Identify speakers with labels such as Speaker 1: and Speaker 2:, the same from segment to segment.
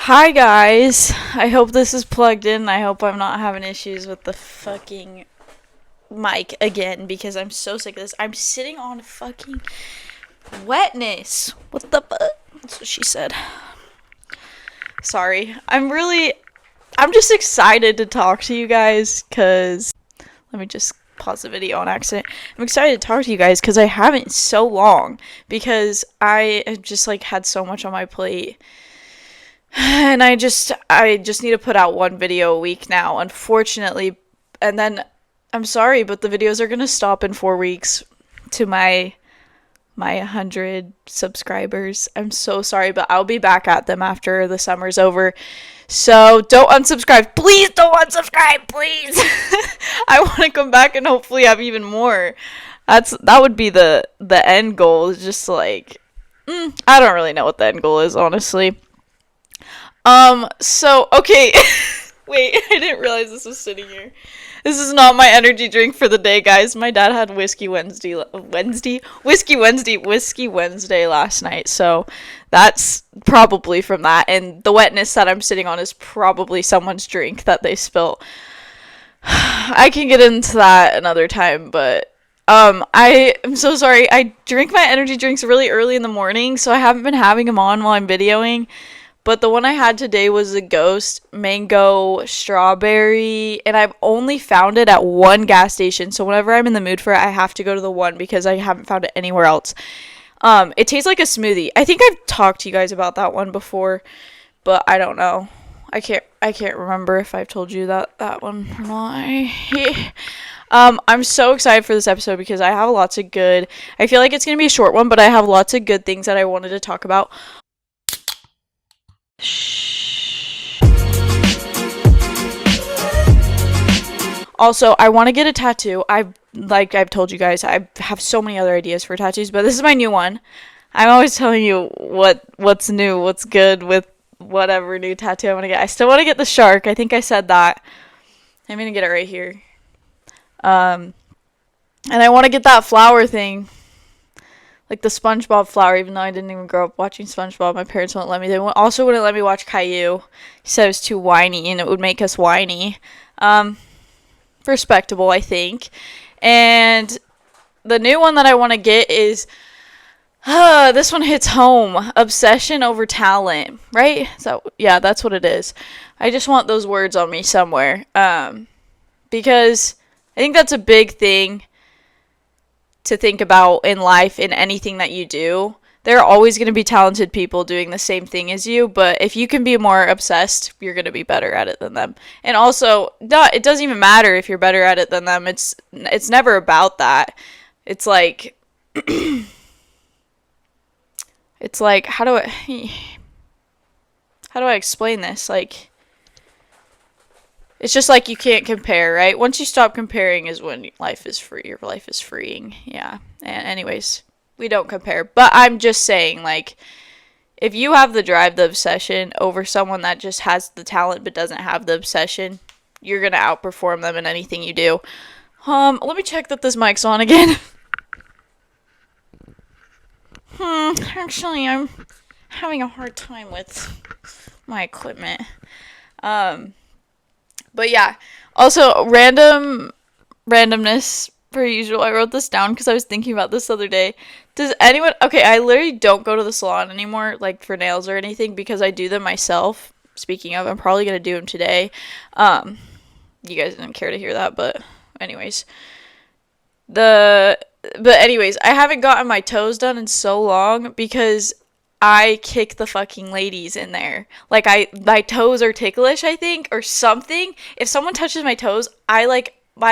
Speaker 1: Hi guys, I hope this is plugged in. I hope I'm not having issues with the fucking mic again because I'm so sick of this. I'm sitting on fucking wetness. What the fuck? That's what she said. Sorry. I'm just excited to talk to you guys because let me just pause the video on accident. I'm excited to talk to you guys because I haven't in so long because I have just had so much on my plate. And I just need to put out one video a week now, unfortunately. And then I'm sorry, but the videos are gonna stop in 4 weeks to my 100 subscribers. I'm so sorry, but I'll be back at them after the summer's over. So don't unsubscribe. Please don't unsubscribe, please. I want to come back and hopefully have even more. That would be the end goal. Just I don't really know what the end goal is, honestly. So, okay. Wait, I didn't realize this was sitting here. This is not my energy drink for the day, guys. My dad had Whiskey Wednesday last night, so that's probably from that. And the wetness that I'm sitting on is probably someone's drink that they spilt. I can get into that another time, but I am so sorry. I drink my energy drinks really early in the morning, so I haven't been having them on while I'm videoing. But the one I had today was a Ghost Mango Strawberry, and I've only found it at one gas station. So whenever I'm in the mood for it, I have to go to the one because I haven't found it anywhere else. It tastes like a smoothie. I think I've talked to you guys about that one before, but I don't know. I can't remember if I've told you that one or not. I'm so excited for this episode because I have lots of good. I feel like it's gonna be a short one, but I have lots of good things that I wanted to talk about. Also, I want to get a tattoo. I've told you guys, I have so many other ideas for tattoos, but this is my new one. I'm always telling you what's new, what's good with whatever new tattoo I want to get. I still want to get the shark. I think I said that. I'm gonna get it right here. And I want to get that flower thing. Like the SpongeBob flower, even though I didn't even grow up watching SpongeBob. My parents wouldn't let me. They also wouldn't let me watch Caillou. He said it was too whiny and it would make us whiny. Respectable, I think. And the new one that I want to get is, this one hits home. Obsession over talent, right? So, yeah, that's what it is. I just want those words on me somewhere. Because I think that's a big thing to think about in life, in anything that you do. There are always going to be talented people doing the same thing as you, but if you can be more obsessed, you're going to be better at it than them. And also, it doesn't even matter if you're better at it than them. It's never about that. It's like it's like how do I explain this? Like, it's just like you can't compare, right? Once you stop comparing is when life is free. Your life is freeing. Yeah. And anyways, we don't compare. But I'm just saying, like, if you have the drive, the obsession over someone that just has the talent but doesn't have the obsession, you're going to outperform them in anything you do. Let me check that this mic's on again. Actually, I'm having a hard time with my equipment. But yeah, also randomness per usual. I wrote this down because I was thinking about this the other day. Does anyone, okay, I literally don't go to the salon anymore, like for nails or anything, because I do them myself. Speaking of, I'm probably going to do them today. You guys didn't care to hear that, but anyways. I haven't gotten my toes done in so long because I kick the fucking ladies in there. Like, my toes are ticklish, I think, or something. If someone touches my toes, I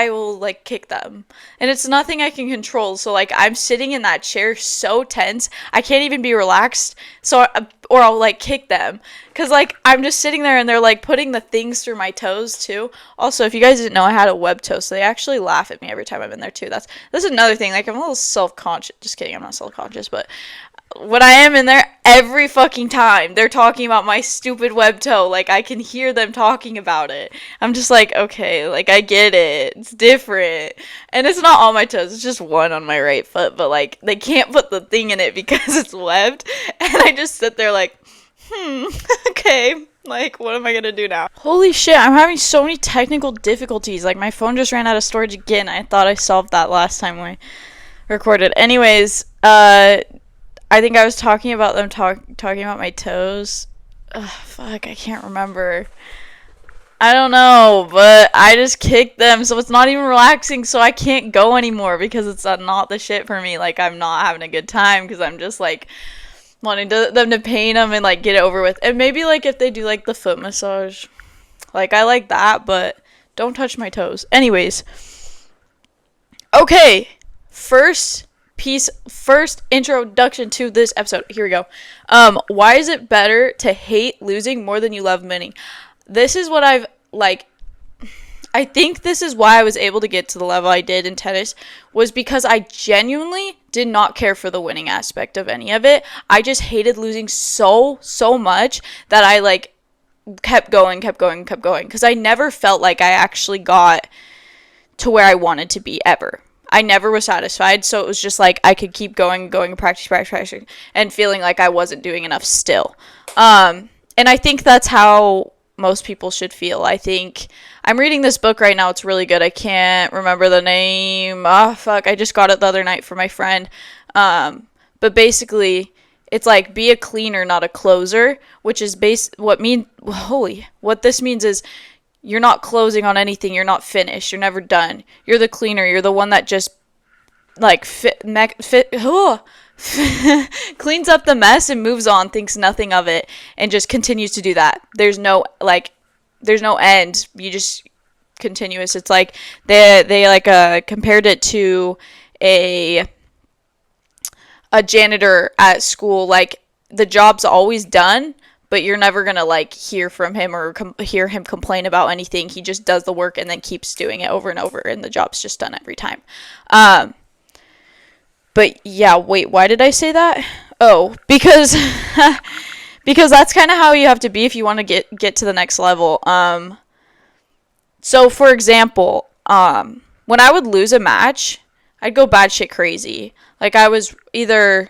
Speaker 1: will kick them. And it's nothing I can control. So, I'm sitting in that chair so tense, I can't even be relaxed. So, or I'll, kick them. Because, I'm just sitting there and they're, putting the things through my toes, too. Also, if you guys didn't know, I had a web toe, so they actually laugh at me every time I'm in there, too. That's another thing. I'm a little self-conscious. Just kidding, I'm not self-conscious, but when I am in there, every fucking time they're talking about my stupid web toe. I can hear them talking about it. I'm just okay, I get it. It's different. And it's not all my toes, it's just one on my right foot, but they can't put the thing in it because it's webbed. And I just sit there Okay, like, what am I gonna do now? Holy shit, I'm having so many technical difficulties. Like, my phone just ran out of storage again. I thought I solved that last time we recorded. Anyways, I think I was talking about them talking about my toes. Ugh, fuck, I can't remember. I don't know, but I just kicked them, so it's not even relaxing, so I can't go anymore because it's not the shit for me. Like, I'm not having a good time because I'm just, like, wanting them to paint them and, like, get it over with. And maybe, like, if they do, like, the foot massage. Like, I like that, but don't touch my toes. Anyways. Okay. First introduction to this episode. Here we go. Why is it better to hate losing more than you love winning? This is what I think this is why I was able to get to the level I did in tennis, was because I genuinely did not care for the winning aspect of any of it. I just hated losing so much that I, like, kept going, because I never felt like I actually got to where I wanted to be, ever. I never was satisfied, so it was just like I could keep going, practice, and feeling like I wasn't doing enough still. And I think that's how most people should feel. I think I'm reading this book right now. It's really good. I can't remember the name. Oh, fuck. I just got it the other night for my friend. But basically, it's like, be a cleaner, not a closer, which is what this means is you're not closing on anything. You're not finished. You're never done. You're the cleaner. You're the one that just, like, cleans up the mess and moves on, thinks nothing of it, and just continues to do that. There's no end. You just continuous. It's like they compared it to a janitor at school. Like, the job's always done, but you're never gonna, like, hear from him or hear him complain about anything. He just does the work and then keeps doing it over and over, and the job's just done every time. But yeah, wait, why did I say that? Oh, because because that's kind of how you have to be if you want to get to the next level. So for example, when I would lose a match, I'd go batshit crazy. Like, I was either,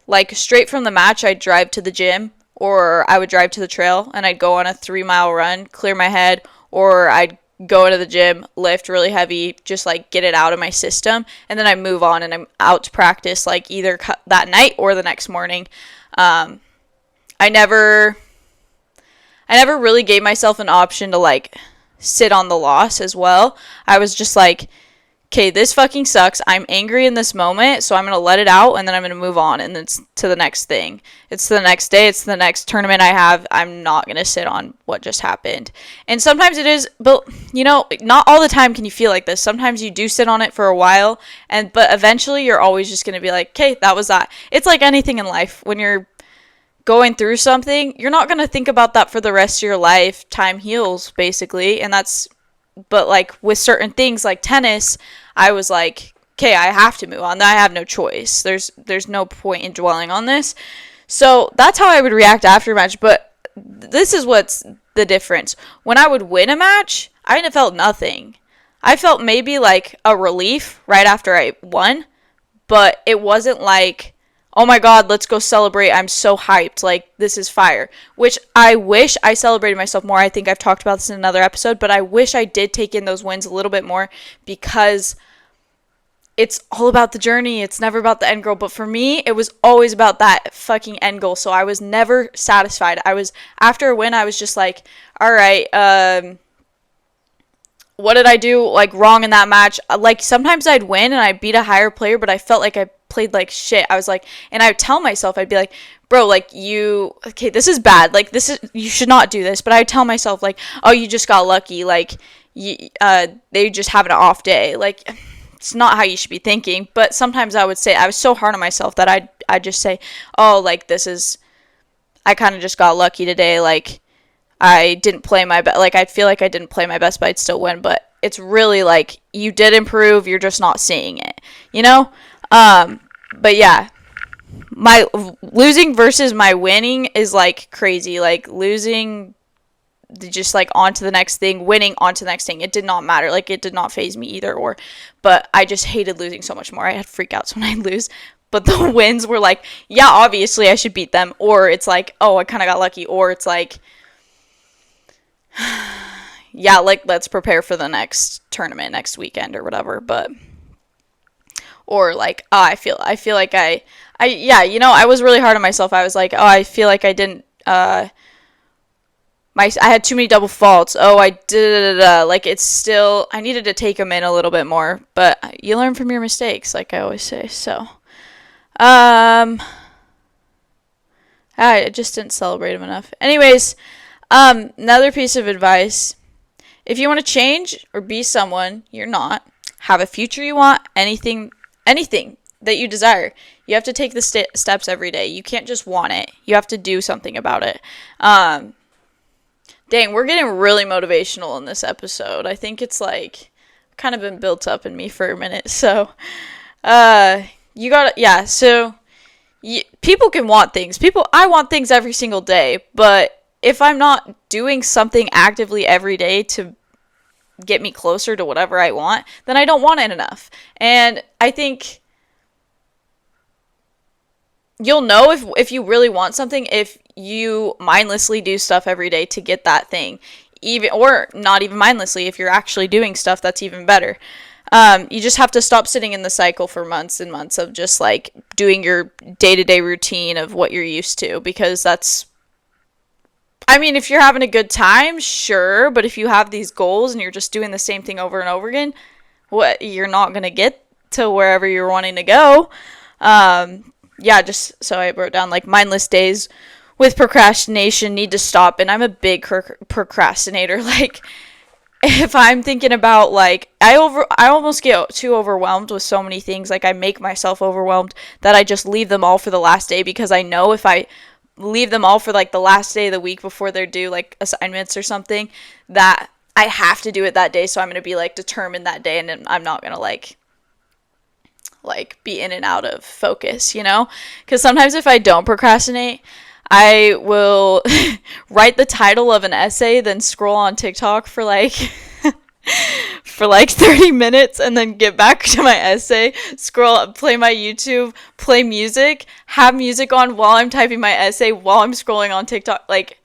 Speaker 1: like, straight from the match, I'd drive to the gym, or I would drive to the trail and I'd go on a 3-mile run, clear my head, or I'd go into the gym, lift really heavy, just, like, get it out of my system, and then I move on and I'm out to practice, like, either that night or the next morning. I never really gave myself an option to, like, sit on the loss as well. I was just like, okay, this fucking sucks. I'm angry in this moment, so I'm going to let it out, and then I'm going to move on, and it's to the next thing. It's the next day. It's the next tournament I have. I'm not going to sit on what just happened. And sometimes it is, but, you know, not all the time can you feel like this. Sometimes you do sit on it for a while, but eventually you're always just going to be like, okay, that was that. It's like anything in life. When you're going through something, you're not going to think about that for the rest of your life. Time heals, basically, and that's, but, like, with certain things like tennis, I was like, okay, I have to move on. I have no choice. There's no point in dwelling on this. So that's how I would react after a match. But this is what's the difference. When I would win a match, I felt nothing. I felt maybe, like, a relief right after I won, but it wasn't like, oh my god, let's go celebrate, I'm so hyped, like, this is fire. Which I wish I celebrated myself more. I think I've talked about this in another episode, but I wish I did take in those wins a little bit more, because it's all about the journey. It's never about the end goal. But for me, it was always about that fucking end goal. So I was never satisfied. After a win, I was just like, all right, what did I do, like, wrong in that match? Like, sometimes I'd win and I'd beat a higher player, but I felt like I played like shit. I was like, and I would tell myself, I'd be like, bro, like, okay, this is bad. Like, you should not do this. But I would tell myself, like, oh, you just got lucky. Like, they just having an off day. Like, it's not how you should be thinking. But sometimes I would say, I was so hard on myself that I'd just say, oh, like, I kind of just got lucky today. Like, I didn't play my best. Like, I feel like I didn't play my best, but I'd still win. But it's really like, you did improve. You're just not seeing it, you know? But yeah, my losing versus my winning is, like, crazy. Like, losing, just, like, on to the next thing, winning on to the next thing. It did not matter. Like, it did not faze me either or. But I just hated losing so much more. I had freakouts when I lose. but the wins were like, yeah, obviously I should beat them, or it's like, oh, I kind of got lucky, or it's like, yeah, like, let's prepare for the next tournament next weekend or whatever. But, or like, oh, I feel like yeah, you know, I was really hard on myself. I was like, oh, I feel like I didn't, I had too many double faults. Oh, I did, like, it's still, I needed to take them in a little bit more, but you learn from your mistakes, like I always say. So, I just didn't celebrate them enough. Anyways, another piece of advice: if you want to change or be someone you're not, have a future you want, anything that you desire, you have to take the steps every day. You can't just want it. You have to do something about it. Dang, we're getting really motivational in this episode. I think it's like kind of been built up in me for a minute. So, you gotta, yeah, so people can want things. I want things every single day, but if I'm not doing something actively every day to get me closer to whatever I want, then I don't want it enough. And I think you'll know if you really want something if you mindlessly do stuff every day to get that thing. Even, or not even mindlessly, if you're actually doing stuff, that's even better. You just have to stop sitting in the cycle for months and months of just like doing your day-to-day routine of what you're used to, because that's, I mean, if you're having a good time, sure, but if you have these goals and you're just doing the same thing over and over again, you're not going to get to wherever you're wanting to go. Yeah, just, so I wrote down, like, mindless days with procrastination need to stop, and I'm a big procrastinator. Like, if I'm thinking about, like, I almost get too overwhelmed with so many things. Like, I make myself overwhelmed that I just leave them all for the last day, because I know if I leave them all for, like, the last day of the week before they're due, like, assignments or something, that I have to do it that day. So I'm going to be, like, determined that day, and then I'm not going to, like, be in and out of focus, you know? Because sometimes if I don't procrastinate, I will write the title of an essay, then scroll on TikTok for like 30 minutes, and then get back to my essay, scroll up, play my YouTube, play music, have music on while I'm typing my essay, while I'm scrolling on TikTok. Like,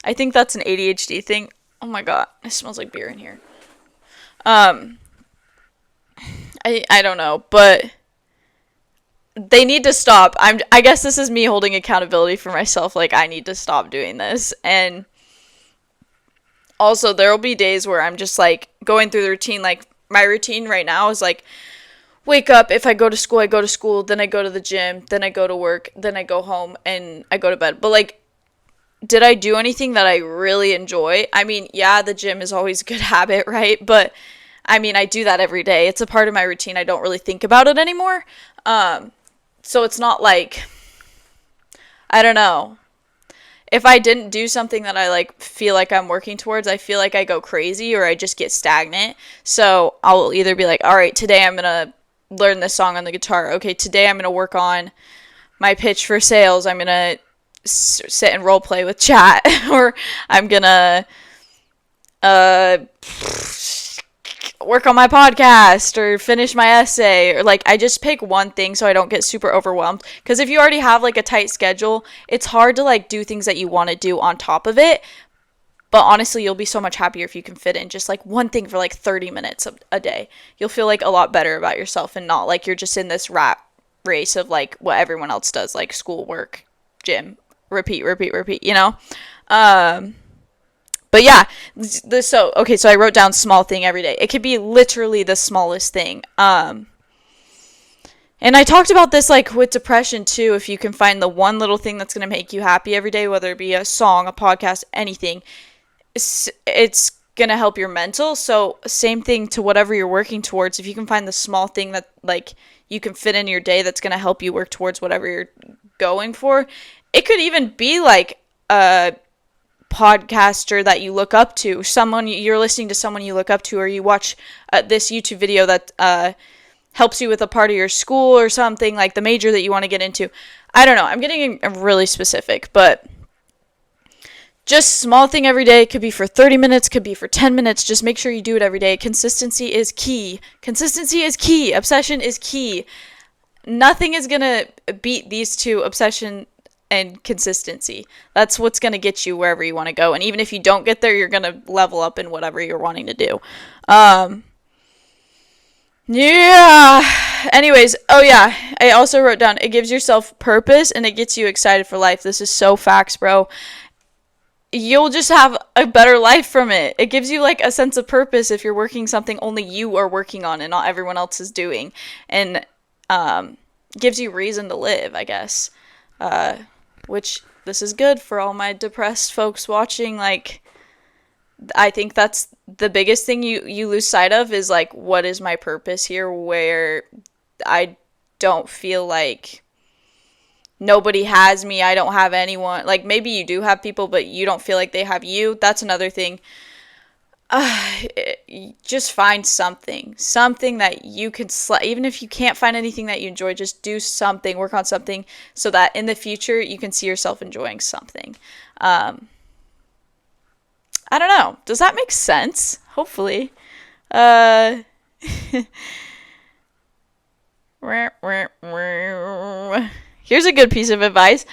Speaker 1: I think that's an ADHD thing. Oh my god, it smells like beer in here. I don't know, but they need to stop. I guess this is me holding accountability for myself. Like, I need to stop doing this. And also, there will be days where I'm just, like, going through the routine. Like, my routine right now is, like, wake up. If I go to school, I go to school. Then I go to the gym. Then I go to work. Then I go home. And I go to bed. But, like, did I do anything that I really enjoy? I mean, yeah, the gym is always a good habit, right? But, I mean, I do that every day. It's a part of my routine. I don't really think about it anymore. So it's not like, I don't know. If I didn't do something that I, like, feel like I'm working towards, I feel like I go crazy or I just get stagnant. So I'll either be like, all right, today I'm going to learn this song on the guitar. Okay, today I'm going to work on my pitch for sales. I'm going to sit and role play with chat. Or I'm going to work on my podcast or finish my essay, or like, I just pick one thing so I don't get super overwhelmed. Because if you already have like a tight schedule, it's hard to like do things that you want to do on top of it. But honestly, you'll be so much happier if you can fit in just like one thing for like 30 minutes a day. You'll feel like a lot better about yourself, and not like you're just in this rat race of like what everyone else does, like school, work, gym, repeat, you know? But yeah, so I wrote down small thing every day. It could be literally the smallest thing. And I talked about this like with depression too. If you can find the one little thing that's going to make you happy every day, whether it be a song, a podcast, anything, it's going to help your mental. So same thing to whatever you're working towards. If you can find the small thing that like you can fit in your day that's going to help you work towards whatever you're going for. It could even be like a podcaster that you look up to, someone you're listening to, someone you look up to, or you watch this YouTube video that helps you with a part of your school or something, like the major that you want to get into. I don't know, I'm getting really specific, but just small thing every day. Could be for 30 minutes, could be for 10 minutes. Just make sure you do it every day. Consistency is key. Obsession is key. nothing is going to beat these two, obsession and consistency. That's what's going to get you wherever you want to go. And even if you don't get there, you're going to level up in whatever you're wanting to do. Yeah. Anyways, oh yeah, I also wrote down, it gives yourself purpose and it gets you excited for life. This is so facts, bro. You'll just have a better life from it. It gives you like a sense of purpose if you're working something only you are working on and not everyone else is doing. And gives you reason to live, I guess. Which this is good for all my depressed folks watching. Like, I think that's the biggest thing you lose sight of is like, what is my purpose here, where I don't feel like nobody has me, I don't have anyone. Like, maybe you do have people, but you don't feel like they have you. That's another thing. Just find something that you can even if you can't find anything that you enjoy, just do something, work on something so that in the future you can see yourself enjoying something. I don't know, does that make sense? Hopefully. Here's a good piece of advice.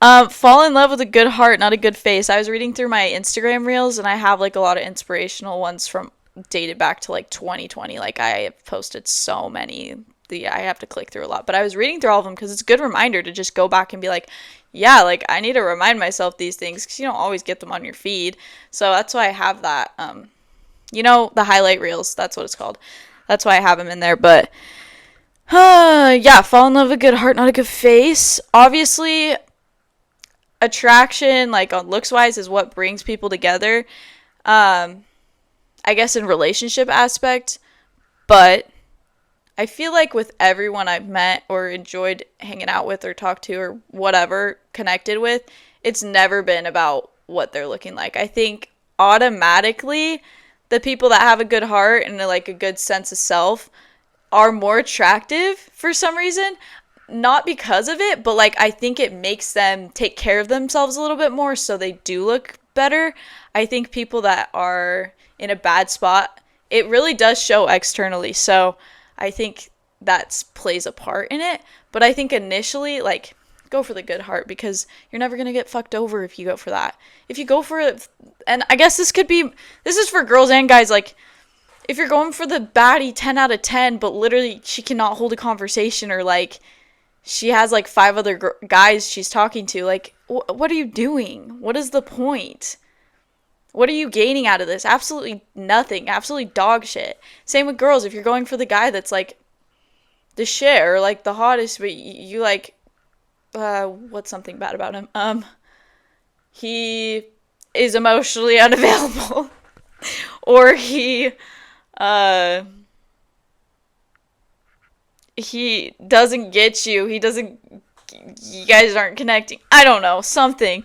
Speaker 1: Fall in love with a good heart, not a good face. I was reading through my Instagram reels, and I have like a lot of inspirational ones from dated back to like 2020. Like, I have posted so many. I have to click through a lot, but I was reading through all of them because it's a good reminder to just go back and be like, yeah, like I need to remind myself these things because you don't always get them on your feed. So that's why I have that. The highlight reels. That's what it's called. That's why I have them in there. But yeah, fall in love with a good heart, not a good face. Obviously, attraction, like on looks wise, is what brings people together. I guess in relationship aspect, but I feel like with everyone I've met or enjoyed hanging out with or talked to or whatever, connected with, it's never been about what they're looking like. I think automatically the people that have a good heart and like a good sense of self are more attractive for some reason. Not because of it, but like I think it makes them take care of themselves a little bit more so they do look better. I think people that are in a bad spot, it really does show externally. So I think that plays a part in it. But I think initially, like, go for the good heart because you're never going to get fucked over if you go for that. If you go for it, and I guess this is for girls and guys, like, if you're going for the baddie 10 out of 10, but literally she cannot hold a conversation or like, she has like 5 other guys she's talking to. Like, what are you doing? What is the point? What are you gaining out of this? Absolutely nothing. Absolutely dog shit. Same with girls. If you're going for the guy that's like the shit or like the hottest, but you like, what's something bad about him? He is emotionally unavailable. Or he doesn't get you. You guys aren't connecting. I don't know, something.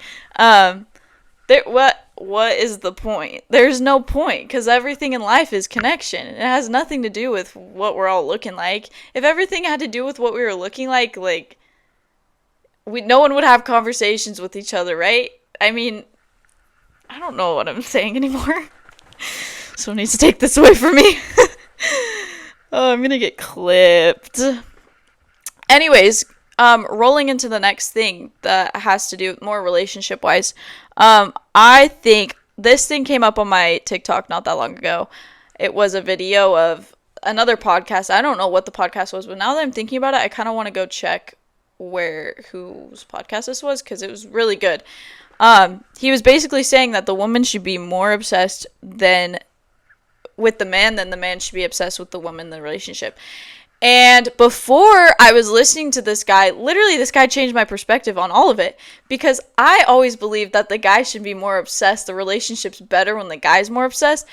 Speaker 1: What is the point? There's no point, because everything in life is connection. It has nothing to do with what we're all looking like. If everything had to do with what we were looking like, no one would have conversations with each other, right? I mean, I don't know what I'm saying anymore. Someone needs to take this away from me. Oh, I'm gonna get clipped. Anyways, rolling into the next thing that has to do with more relationship-wise. I think this thing came up on my TikTok not that long ago. It was a video of another podcast. I don't know what the podcast was, but now that I'm thinking about it, I kind of want to go check whose podcast this was, because it was really good. He was basically saying that the woman should be more obsessed with the man than the man should be obsessed with the woman in the relationship. And before I was listening to this guy, literally this guy changed my perspective on all of it, because I always believed that the guy should be more obsessed. The relationship's better when the guy's more obsessed.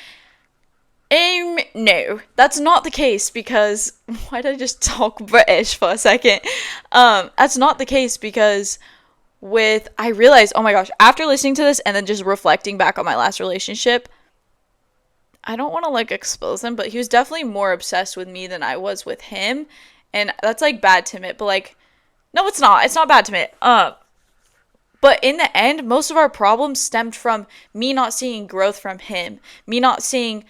Speaker 1: No, that's not the case, because why did I just talk British for a second? That's not the case, because I realized, oh my gosh, after listening to this and then just reflecting back on my last relationship, I don't want to expose him, but he was definitely more obsessed with me than I was with him. And that's bad to admit, but no, it's not. It's not bad to admit. But in the end, most of our problems stemmed from me not seeing growth from him. Me not seeing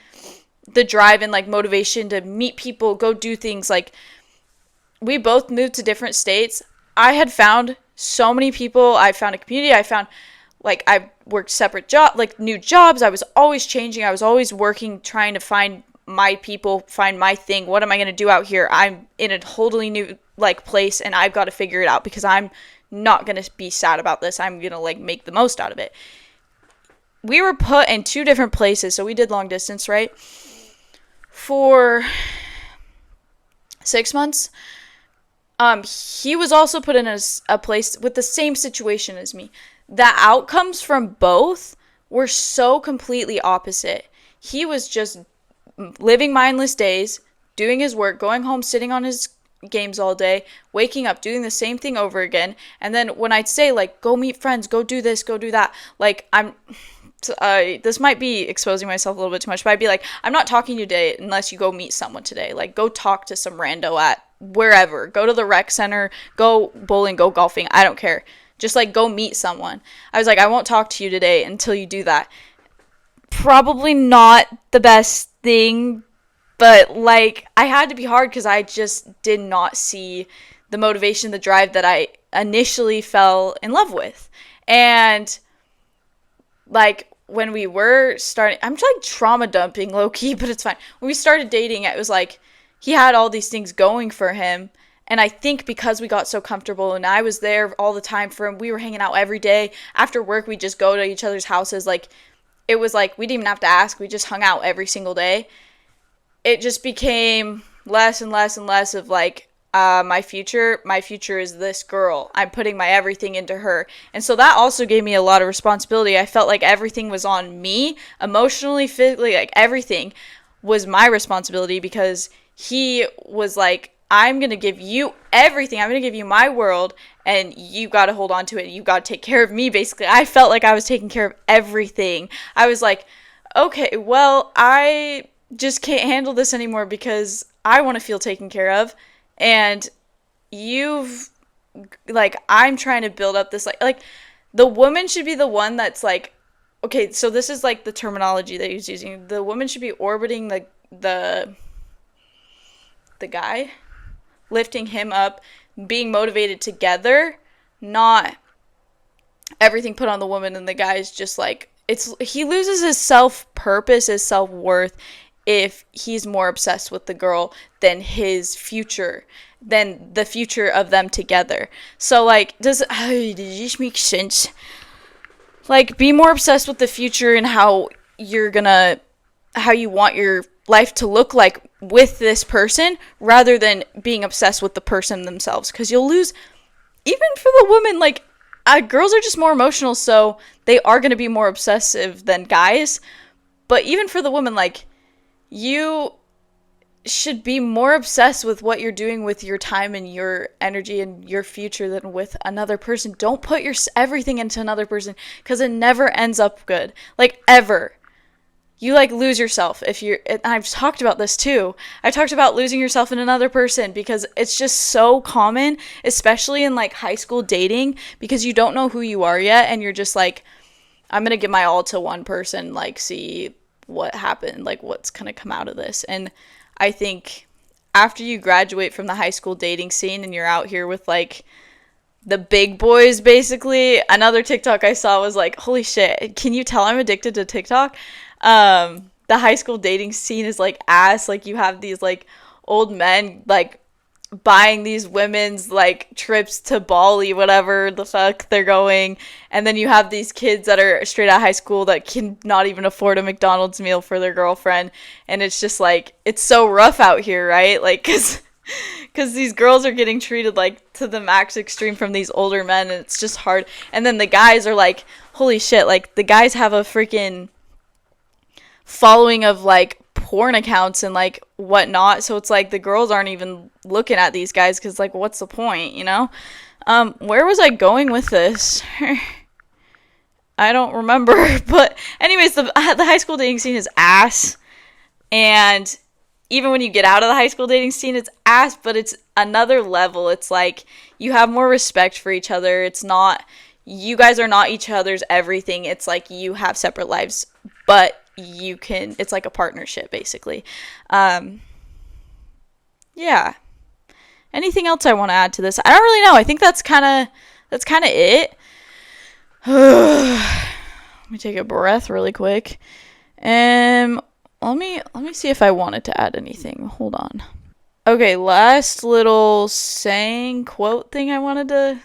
Speaker 1: the drive and motivation to meet people, go do things. we both moved to different states. I had found so many people. I found a community. I found, like, I worked separate job, like new jobs. I was always changing. I was always working, trying to find my people, find my thing. What am I going to do out here? I'm in a totally new, like, place, and I've got to figure it out because I'm not going to be sad about this. I'm going to, like, make the most out of it. We were put in 2 different places. So we did long distance, right? For 6 months. He was also put in a place with the same situation as me. The outcomes from both were so completely opposite. He was just living mindless days, doing his work, going home, sitting on his games all day, waking up, doing the same thing over again. And then when I'd say, like, go meet friends, go do this, go do that, like, this might be exposing myself a little bit too much, but I'd be like, I'm not talking to you today unless you go meet someone today. Like, go talk to some rando at wherever. Go to the rec center, go bowling, go golfing. I don't care. Just, like, go meet someone. I was like, I won't talk to you today until you do that. Probably not the best thing, but, like, I had to be hard because I just did not see the motivation, the drive that I initially fell in love with. And, like, when we were starting, I'm just, like, trauma dumping low-key, but it's fine. When we started dating, it was like, he had all these things going for him, and I think because we got so comfortable, and I was there all the time for him, we were hanging out every day. After work, we'd just go to each other's houses. Like, it was like, we didn't even have to ask, we just hung out every single day. It just became less and less and less of, like, my future is this girl. I'm putting my everything into her. And so that also gave me a lot of responsibility. I felt like everything was on me, emotionally, physically, like, everything was my responsibility because he was like, I'm going to give you everything. I'm going to give you my world, and you got to hold on to it. You got to take care of me, basically. I felt like I was taking care of everything. I was like, okay, well, I just can't handle this anymore because I want to feel taken care of. And you've, like, I'm trying to build up this, like, the woman should be the one that's, like, okay, so this is, like, the terminology that he's using. The woman should be orbiting the guy, lifting him up, being motivated together, not everything put on the woman, and the guy's just, like, he loses his self-purpose, his self-worth, if he's more obsessed with the girl than his future, than the future of them together. So, like, does this make sense? Like, be more obsessed with the future and how you want your life to look like with this person, rather than being obsessed with the person themselves, because you'll lose. Even for the woman, like, girls are just more emotional, so they are going to be more obsessive than guys. But even for the woman, like, you should be more obsessed with what you're doing with your time and your energy and your future than with another person. Don't put your everything into another person, because it never ends up good. Like, ever. You, like, lose yourself if you're, and I've talked about this too. I talked about losing yourself in another person because it's just so common, especially in, like, high school dating, because you don't know who you are yet, and you're just like, I'm going to give my all to one person, like, see what happened, like, what's going to come out of this. And I think after you graduate from the high school dating scene and you're out here with, like, the big boys, basically, another TikTok I saw was like, holy shit, can you tell I'm addicted to TikTok? The high school dating scene is, like, ass. Like, you have these, like, old men, like, buying these women's, like, trips to Bali, whatever the fuck they're going, and then you have these kids that are straight out of high school that can not even afford a McDonald's meal for their girlfriend, and it's just, like, it's so rough out here, right? Like, because these girls are getting treated, like, to the max extreme from these older men, and it's just hard. And then the guys are like, holy shit, like, the guys have a freaking following of, like, porn accounts and, like, whatnot, so it's like the girls aren't even looking at these guys because, like, what's the point, you know? Where was I going with this? I don't remember. But anyways, the high school dating scene is ass, and even when you get out of the high school dating scene, it's ass, but it's another level. It's like you have more respect for each other. It's not, you guys are not each other's everything. It's like you have separate lives, but you can, it's like a partnership, basically. Yeah. Anything else I want to add to this? I don't really know. I think that's kind of it. Let me take a breath really quick. Let me see if I wanted to add anything. Hold on. Okay, last little saying quote thing I wanted to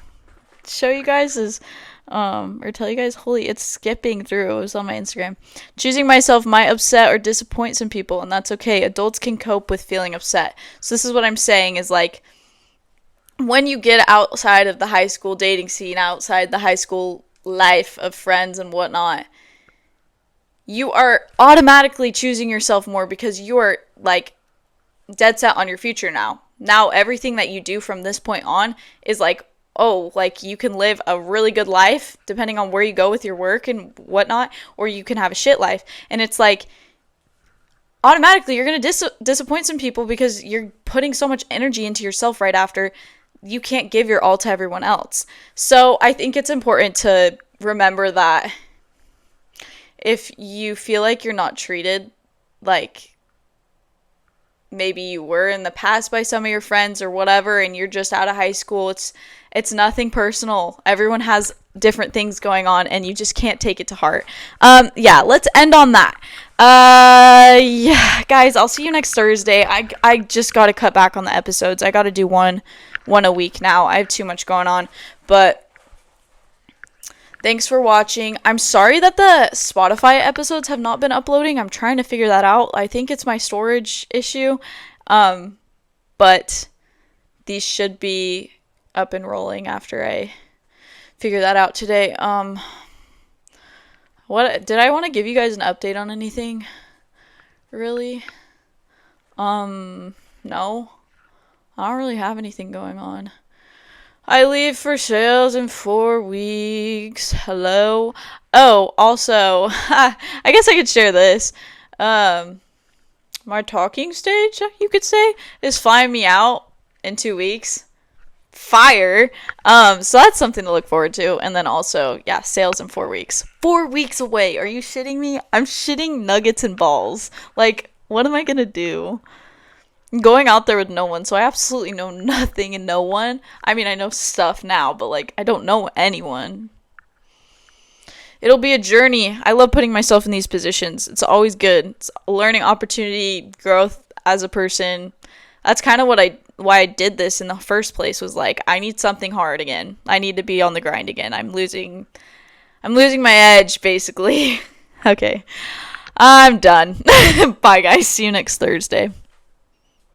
Speaker 1: show you guys is or tell you guys, holy, it's skipping through. It was on my Instagram. Choosing myself might upset or disappoint some people, and that's okay. Adults can cope with feeling upset. So this is what I'm saying is like, when you get outside of the high school dating scene, outside the high school life of friends and whatnot, you are automatically choosing yourself more because you are like dead set on your future now. Now everything that you do from this point on is like, oh, like you can live a really good life depending on where you go with your work and whatnot, or you can have a shit life. And it's like, automatically you're going to disappoint some people because you're putting so much energy into yourself right after. You can't give your all to everyone else. So I think it's important to remember that if you feel like you're not treated like maybe you were in the past by some of your friends or whatever, and you're just out of high school, it's nothing personal. Everyone has different things going on, and you just can't take it to heart. Yeah, let's end on that. Yeah, guys, I'll see you next Thursday. I just got to cut back on the episodes. I got to do one a week now. I have too much going on, but thanks for watching. I'm sorry that the Spotify episodes have not been uploading. I'm trying to figure that out. I think it's my storage issue, but these should be up and rolling after I figure that out today. What did I want to give you guys an update on anything? Really? No. I don't really have anything going on. I leave for sales in 4 weeks. Hello? Oh, also, I guess I could share this. My talking stage, you could say, is flying me out in 2 weeks. Fire. So that's something to look forward to. And then also, yeah, sales in 4 weeks. 4 weeks away. Are you shitting me? I'm shitting nuggets and balls. Like, what am I gonna do? I'm going out there with no one, so I absolutely know nothing and no one. I mean, I know stuff now, but like, I don't know anyone. It'll be a journey. I love putting myself in these positions. It's always good. It's a learning opportunity, growth as a person. That's kind of why I did this in the first place, was like, I need something hard again. I need to be on the grind again. I'm losing my edge, basically. Okay. I'm done. Bye, guys. See you next Thursday.